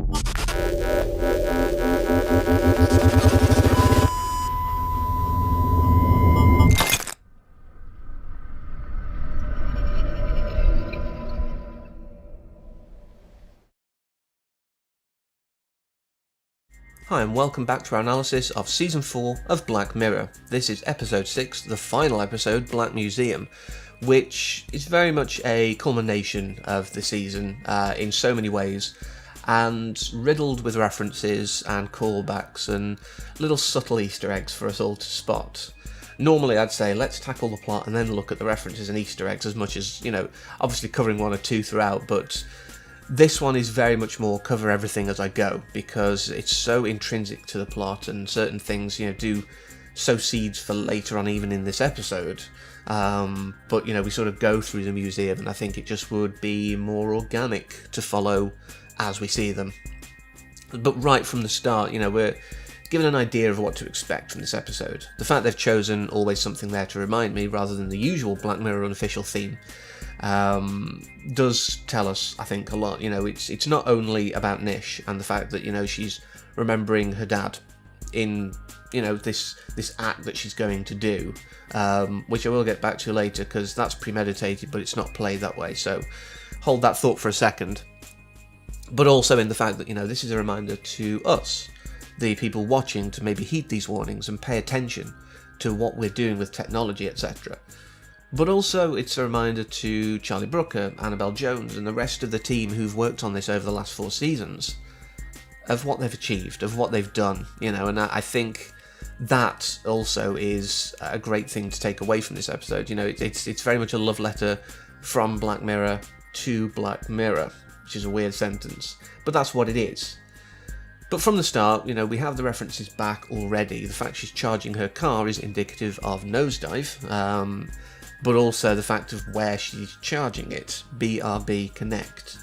Hi and welcome back to our analysis of Season 4 of Black Mirror. This is Episode 6, the final episode, Black Museum, which is very much a culmination of the season in so many ways, and riddled with references and callbacks and little subtle Easter eggs for us all to spot. Normally I'd say let's tackle the plot and then look at the references and Easter eggs as much as, obviously covering one or two throughout, but this one is very much more cover everything as I go, because it's so intrinsic to the plot and certain things, do sow seeds for later on even in this episode. But, we sort of go through the museum and I think it just would be more organic to follow as we see them. But right from the start, we're given an idea of what to expect from this episode. The fact they've chosen Always Something There to Remind Me rather than the usual Black Mirror unofficial theme does tell us, I think, a lot. It's not only about Nish and the fact that, she's remembering her dad in, this act that she's going to do, which I will get back to later because that's premeditated, but it's not played that way, so hold that thought for a second. But also in the fact that, this is a reminder to us, the people watching, to maybe heed these warnings and pay attention to what we're doing with technology, etc. But also it's a reminder to Charlie Brooker, Annabelle Jones and the rest of the team who've worked on this over the last 4 seasons of what they've achieved, of what they've done, and I think that also is a great thing to take away from this episode. It's very much a love letter from Black Mirror to Black Mirror, which is a weird sentence, but that's what it is. But from the start, we have the references back already. The fact she's charging her car is indicative of Nosedive, but also the fact of where she's charging it, BRB Connect.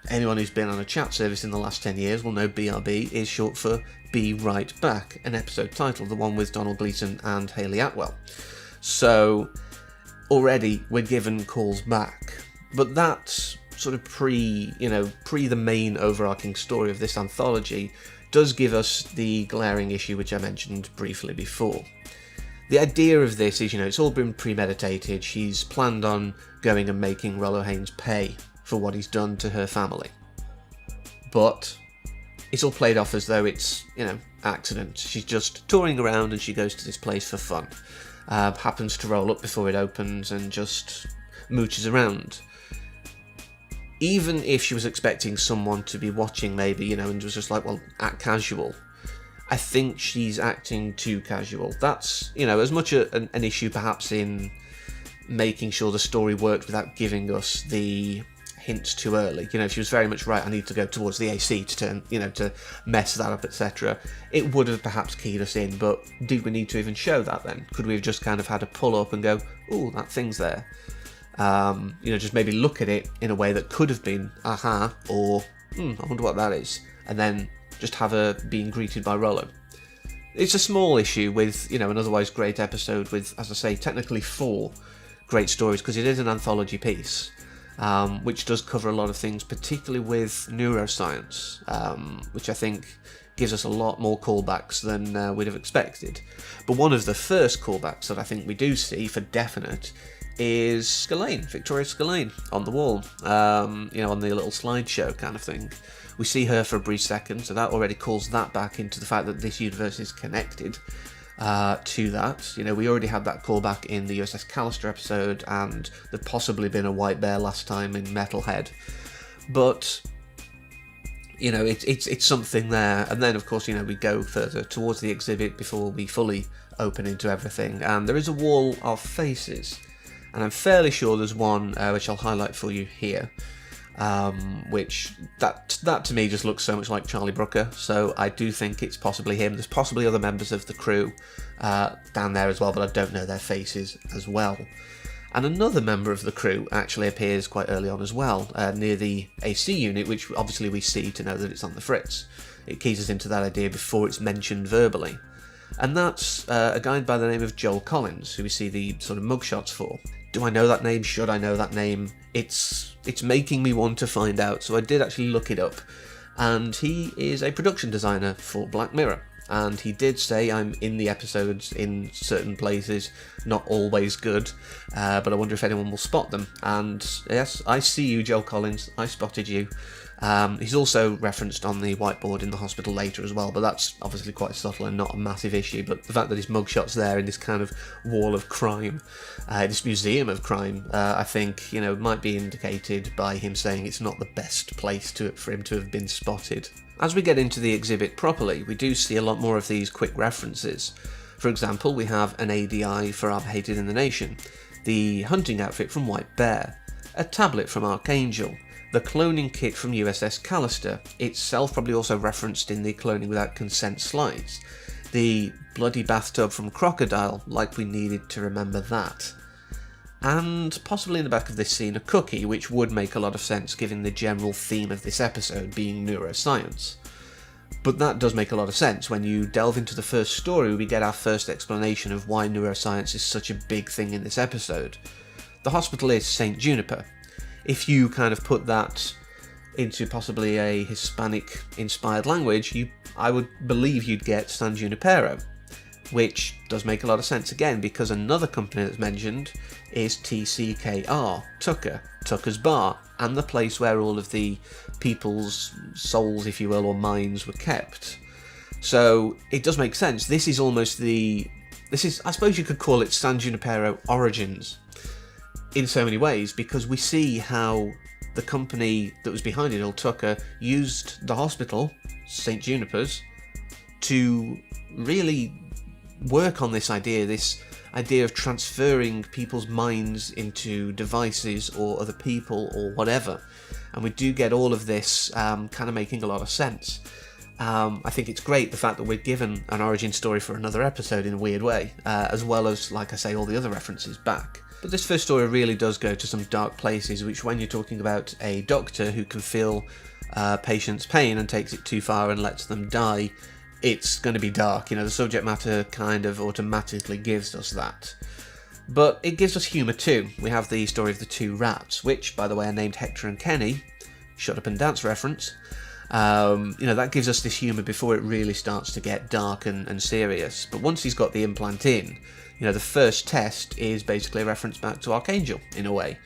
Anyone who's been on a chat service in the last 10 years will know BRB is short for Be Right Back, an episode title, the one with Donald Gleason and Hayley Atwell. So already we're given calls back, but that sort of pre the main overarching story of this anthology does give us the glaring issue which I mentioned briefly before. The idea of this is, it's all been premeditated. She's planned on going and making Rollo Haynes pay for what he's done to her family. But it's all played off as though it's, accident. She's just touring around and she goes to this place for fun. Happens to roll up before it opens and just mooches around. Even if she was expecting someone to be watching maybe, and was just like, well, act casual, I think she's acting too casual. That's, as much an issue perhaps in making sure the story worked without giving us the hints too early. If she was very much right, I need to go towards the AC to turn, to mess that up, etc. It would have perhaps keyed us in, but did we need to even show that then? Could we have just kind of had a pull up and go, ooh, that thing's there? Just maybe look at it in a way that could have been, aha, or, I wonder what that is. And then just have her being greeted by Rollo. It's a small issue with, an otherwise great episode with, as I say, technically 4 great stories, because it is an anthology piece, which does cover a lot of things, particularly with neuroscience, which I think gives us a lot more callbacks than we'd have expected. But one of the first callbacks that I think we do see for definite is Scillane, Victoria Scillane, on the wall, on the little slideshow kind of thing. We see her for a brief second, so that already calls that back into the fact that this universe is connected to that. We already had that callback in the USS Callister episode, and there'd possibly been a white bear last time in Metalhead. But, it's something there. And then, of course, we go further towards the exhibit before we fully open into everything. And there is a wall of faces. And I'm fairly sure there's one which I'll highlight for you here. Which that to me just looks so much like Charlie Brooker, so I do think it's possibly him. There's possibly other members of the crew down there as well, but I don't know their faces as well. And another member of the crew actually appears quite early on as well, near the AC unit, which obviously we see to know that it's on the fritz. It keys us into that idea before it's mentioned verbally. And that's a guy by the name of Joel Collins, who we see the sort of mugshots for. Do I know that name? Should I know that name? It's making me want to find out, so I did actually look it up. and he is a production designer for Black Mirror. And he did say, I'm in the episodes in certain places, not always good, but I wonder if anyone will spot them. And yes, I see you, Joel Collins, I spotted you. He's also referenced on the whiteboard in the hospital later as well, but that's obviously quite subtle and not a massive issue. But the fact that his mugshot's there in this kind of wall of crime, this museum of crime, I think, might be indicated by him saying it's not the best place for him to have been spotted. As we get into the exhibit properly, we do see a lot more of these quick references. For example, we have an ADI for Our Hated in the Nation, the hunting outfit from White Bear, a tablet from Archangel, the cloning kit from USS Callister, itself probably also referenced in the Cloning Without Consent slides, the bloody bathtub from Crocodile, like we needed to remember that, and possibly in the back of this scene a cookie, which would make a lot of sense given the general theme of this episode being neuroscience. But that does make a lot of sense. When you delve into the first story, we get our first explanation of why neuroscience is such a big thing in this episode. The hospital is St. Juniper. If you kind of put that into possibly a Hispanic-inspired language, I would believe you'd get San Junipero, which does make a lot of sense again, because another company that's mentioned is TCKR, Tucker's Bar, and the place where all of the people's souls, if you will, or minds were kept. So it does make sense. This is, I suppose you could call it San Junipero Origins in so many ways, because we see how the company that was behind it, old Tucker, used the hospital, St. Juniper's, to really work on this idea of transferring people's minds into devices or other people or whatever. And we do get all of this kind of making a lot of sense. I think it's great the fact that we're given an origin story for another episode in a weird way, as well as, like I say, all the other references back. But this first story really does go to some dark places, which when you're talking about a doctor who can feel patients' pain and takes it too far and lets them die, it's going to be dark. The subject matter kind of automatically gives us that. But it gives us humour too. We have the story of the two rats, which, by the way, are named Hector and Kenny. Shut Up and Dance reference. That gives us this humour before it really starts to get dark and serious. But once he's got the implant in, the first test is basically a reference back to Archangel, in a way.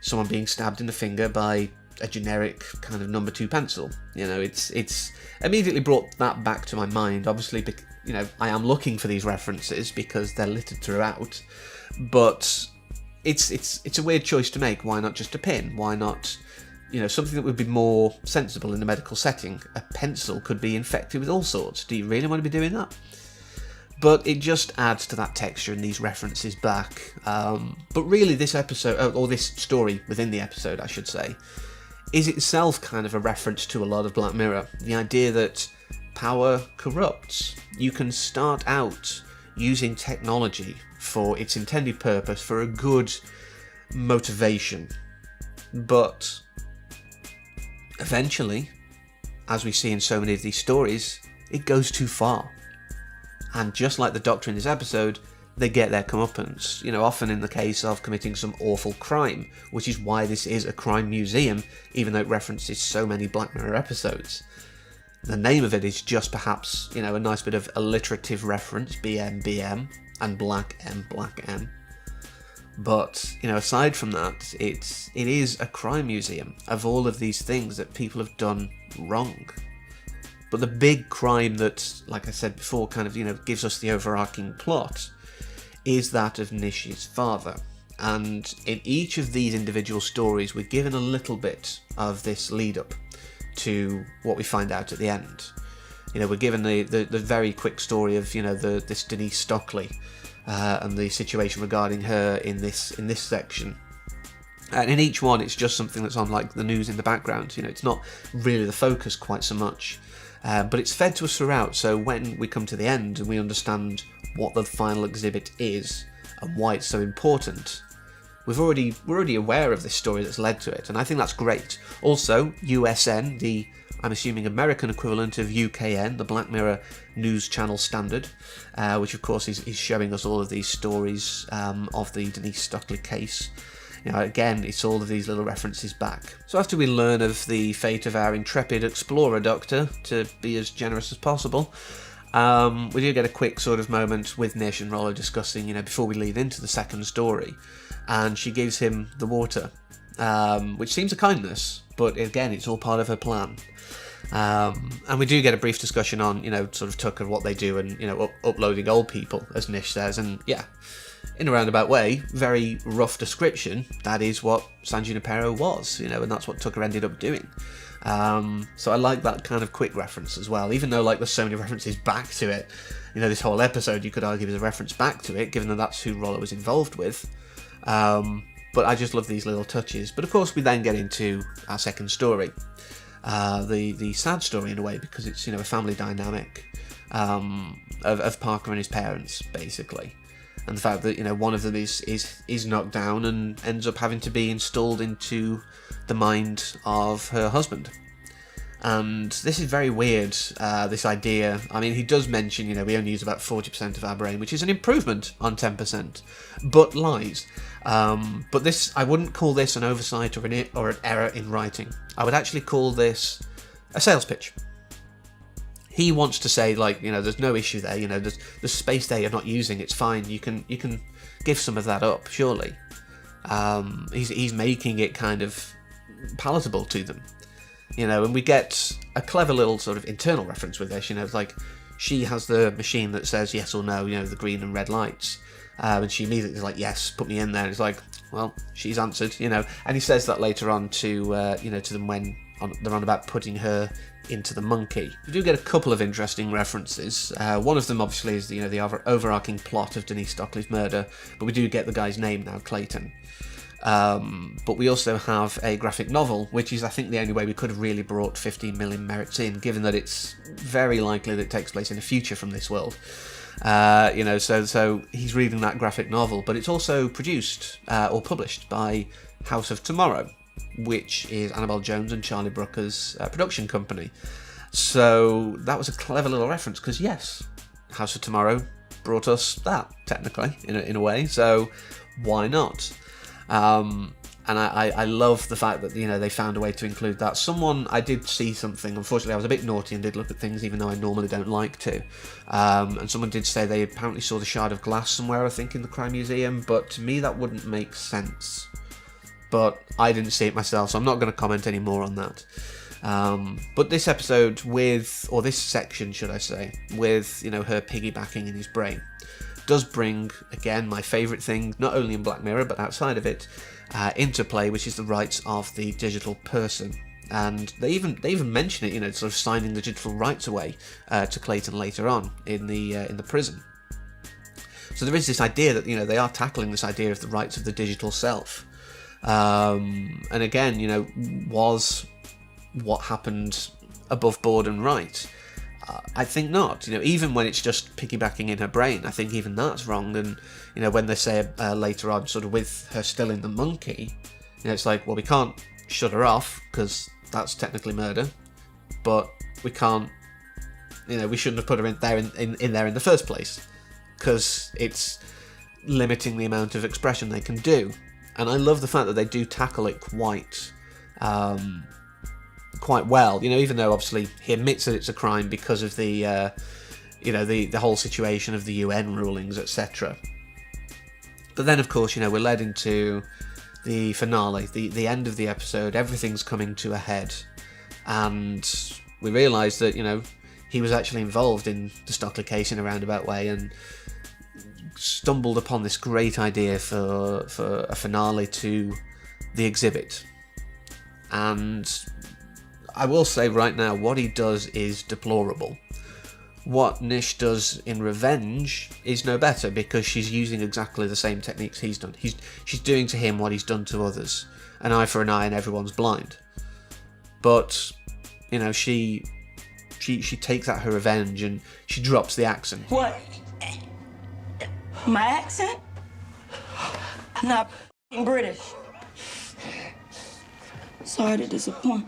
Someone being stabbed in the finger by a generic kind of number 2 pencil. It's immediately brought that back to my mind. Obviously, I am looking for these references because they're littered throughout. But it's a weird choice to make. Why not just a pin? Why not, something that would be more sensible in a medical setting? A pencil could be infected with all sorts. Do you really want to be doing that? But it just adds to that texture and these references back. But really, this episode, or this story within the episode, I should say, is itself kind of a reference to a lot of Black Mirror. The idea that power corrupts. You can start out using technology for its intended purpose, for a good motivation. But eventually, as we see in so many of these stories, it goes too far. And just like the Doctor in this episode, they get their comeuppance, often in the case of committing some awful crime, which is why this is a crime museum, even though it references so many Black Mirror episodes. The name of it is just perhaps, a nice bit of alliterative reference, BM, and Black M. But, aside from that, it is a crime museum of all of these things that people have done wrong. But the big crime that, like I said before, kind of, gives us the overarching plot is that of Nish's father. And in each of these individual stories, we're given a little bit of this lead up to what we find out at the end. We're given the very quick story of, this Denise Stockley and the situation regarding her in this section. And in each one, it's just something that's on like the news in the background. It's not really the focus quite so much. But it's fed to us throughout, so when we come to the end and we understand what the final exhibit is and why it's so important, we're already aware of this story that's led to it, and I think that's great. Also, USN, the, I'm assuming, American equivalent of UKN, the Black Mirror news channel standard, which of course is showing us all of these stories of the Denise Stockley case, Again, it's all of these little references back. So after we learn of the fate of our intrepid explorer doctor, to be as generous as possible, we do get a quick sort of moment with Nish and Rollo discussing, before we lead into the second story, and she gives him the water, which seems a kindness, but again, it's all part of her plan. And we do get a brief discussion on, sort of Tucker, what they do, and, uploading old people, as Nish says, and yeah, in a roundabout way, very rough description, that is what San Junipero was, and that's what Tucker ended up doing. So I like that kind of quick reference as well, even though there's so many references back to it. This whole episode you could argue is a reference back to it, given that that's who Rollo was involved with. But I just love these little touches. But of course we then get into our second story, the sad story in a way, because it's a family dynamic of Parker and his parents, basically. And the fact that one of them is knocked down and ends up having to be installed into the mind of her husband. And this is very weird, this idea. I mean, he does mention, we only use about 40% of our brain, which is an improvement on 10%, but lies. But this, I wouldn't call this an oversight or an error in writing. I would actually call this a sales pitch. He wants to say, there's no issue there, there's space there you're not using, it's fine, you can give some of that up, surely. He's making it kind of palatable to them, and we get a clever little sort of internal reference with this, she has the machine that says yes or no, the green and red lights, and she immediately is like, yes, put me in there, and it's like, well, she's answered, and he says that later on to them when they're on about putting her into the monkey. We do get a couple of interesting references. One of them obviously is the overarching plot of Denise Stockley's murder, but we do get the guy's name now, Clayton. But we also have a graphic novel, which is I think the only way we could have really brought 15 million merits in, given that it's very likely that it takes place in a future from this world. So he's reading that graphic novel, but it's also produced or published by House of Tomorrow, which is Annabelle Jones and Charlie Brooker's production company. So that was a clever little reference, because yes, House of Tomorrow brought us that, technically, in a way, so why not? And I love the fact that they found a way to include that. I did see something, unfortunately I was a bit naughty and did look at things even though I normally don't like to, and someone did say they apparently saw the shard of glass somewhere, I think in the Crime Museum, but to me that wouldn't make sense. But I didn't see it myself, so I'm not going to comment any more on that. But this episode or this section, should I say, with, her piggybacking in his brain, does bring, again, my favourite thing, not only in Black Mirror, but outside of it, into play, which is the rights of the digital person. And they even mention it, sort of signing the digital rights away to Clayton later on in the prison. So there is this idea that, they are tackling this idea of the rights of the digital self. And again, was what happened above board and right? I think not. Even when it's just piggybacking in her brain, I think even that's wrong. And when they say later on, sort of with her still in the monkey, it's like, well, we can't shut her off because that's technically murder, but we can't. We shouldn't have put her in there in the first place, because it's limiting the amount of expression they can do. And I love the fact that they do tackle it quite well. Even though obviously he admits that it's a crime because of the the whole situation of the UN rulings, etc. But then, of course, we're led into the finale, the end of the episode. Everything's coming to a head, and we realise that he was actually involved in the Stockley case in a roundabout way, and stumbled upon this great idea for a finale to the exhibit. And I will say right now, what he does is deplorable. What Nish does in Revenge is no better, because she's using exactly the same techniques he's done. She's doing to him what he's done to others. An eye for an eye and everyone's blind. But, she takes out her revenge and she drops the accent. What? My accent? I'm not f***ing British. Sorry to disappoint.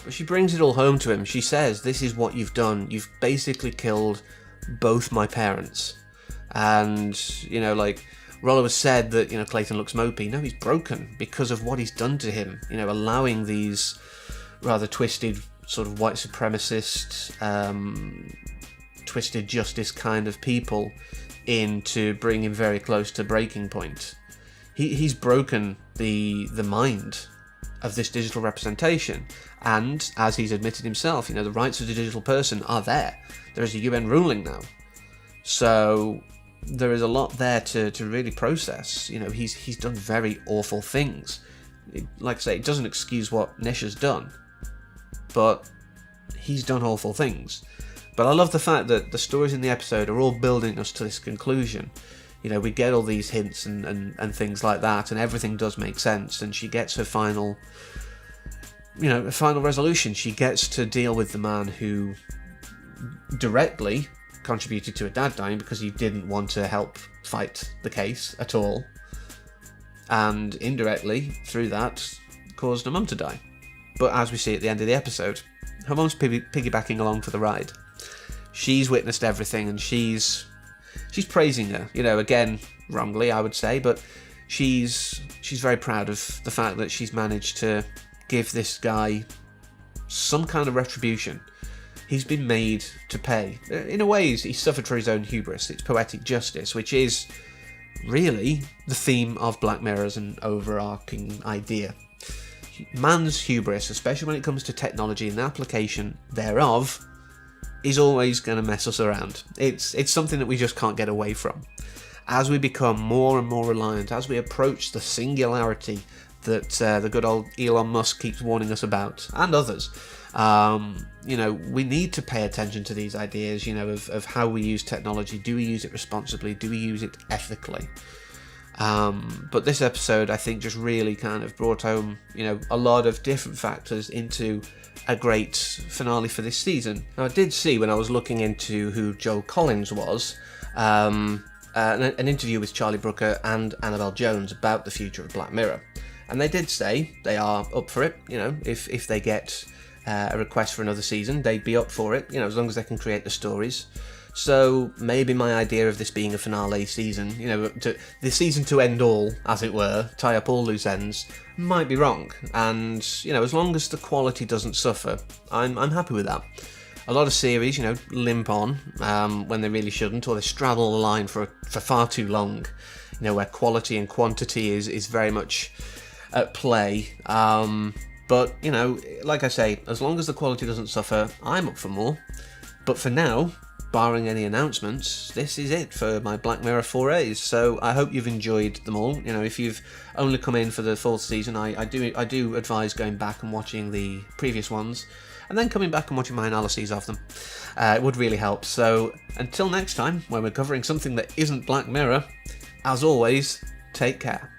But she brings it all home to him. She says, this is what you've done. You've basically killed both my parents. And, Rollo has said that, you know, Clayton looks mopey. No, he's broken because of what he's done to him, you know, allowing these rather twisted sort of white supremacist, twisted justice kind of people in to bring him very close to breaking point. He's broken the mind of this digital representation, and as he's admitted himself, you know, the rights of the digital person are there. There is a UN ruling now, so there is a lot there to really process. You know, he's done very awful things. Like I say, it doesn't excuse what Nish has done, but he's done awful things. But I love the fact that the stories in the episode are all building us to this conclusion. You know, we get all these hints and things like that, and everything does make sense, and she gets her final, you know, final resolution. She gets to deal with the man who directly contributed to her dad dying because he didn't want to help fight the case at all, and indirectly, through that, caused her mum to die. But as we see at the end of the episode, her mum's piggybacking along for the ride. She's witnessed everything, and she's praising her, you know, again, wrongly, I would say, but she's very proud of the fact that she's managed to give this guy some kind of retribution. He's been made to pay. In a way, he's suffered for his own hubris. It's poetic justice, which is really the theme of Black Mirror as an overarching idea. Man's hubris, especially when it comes to technology and the application thereof, is always going to mess us around. It's something that we just can't get away from. As we become more and more reliant, as we approach the singularity that the good old Elon Musk keeps warning us about, and others, you know, we need to pay attention to these ideas, you know, of how we use technology. Do we use it responsibly? Do we use it ethically? But this episode, I think, just really kind of brought home, you know, a lot of different factors into a great finale for this season. Now, I did see, when I was looking into who Joel Collins was, an interview with Charlie Brooker and Annabelle Jones about the future of Black Mirror, and they did say they are up for it. You know, if they get a request for another season, they'd be up for it, you know, as long as they can create the stories. So maybe my idea of this being a finale season, you know, the season to end all, as it were, tie up all loose ends, might be wrong. And, you know, as long as the quality doesn't suffer, I'm happy with that. A lot of series, you know, limp on when they really shouldn't, or they straddle the line for far too long, you know, where quality and quantity is very much at play. But, you know, like I say, as long as the quality doesn't suffer, I'm up for more. But for now, barring any announcements, this is it for my Black Mirror forays. So I hope you've enjoyed them all. You know, if you've only come in for the fourth season, I do advise going back and watching the previous ones, and then coming back and watching my analyses of them. It would really help. So until next time, when we're covering something that isn't Black Mirror, as always, take care.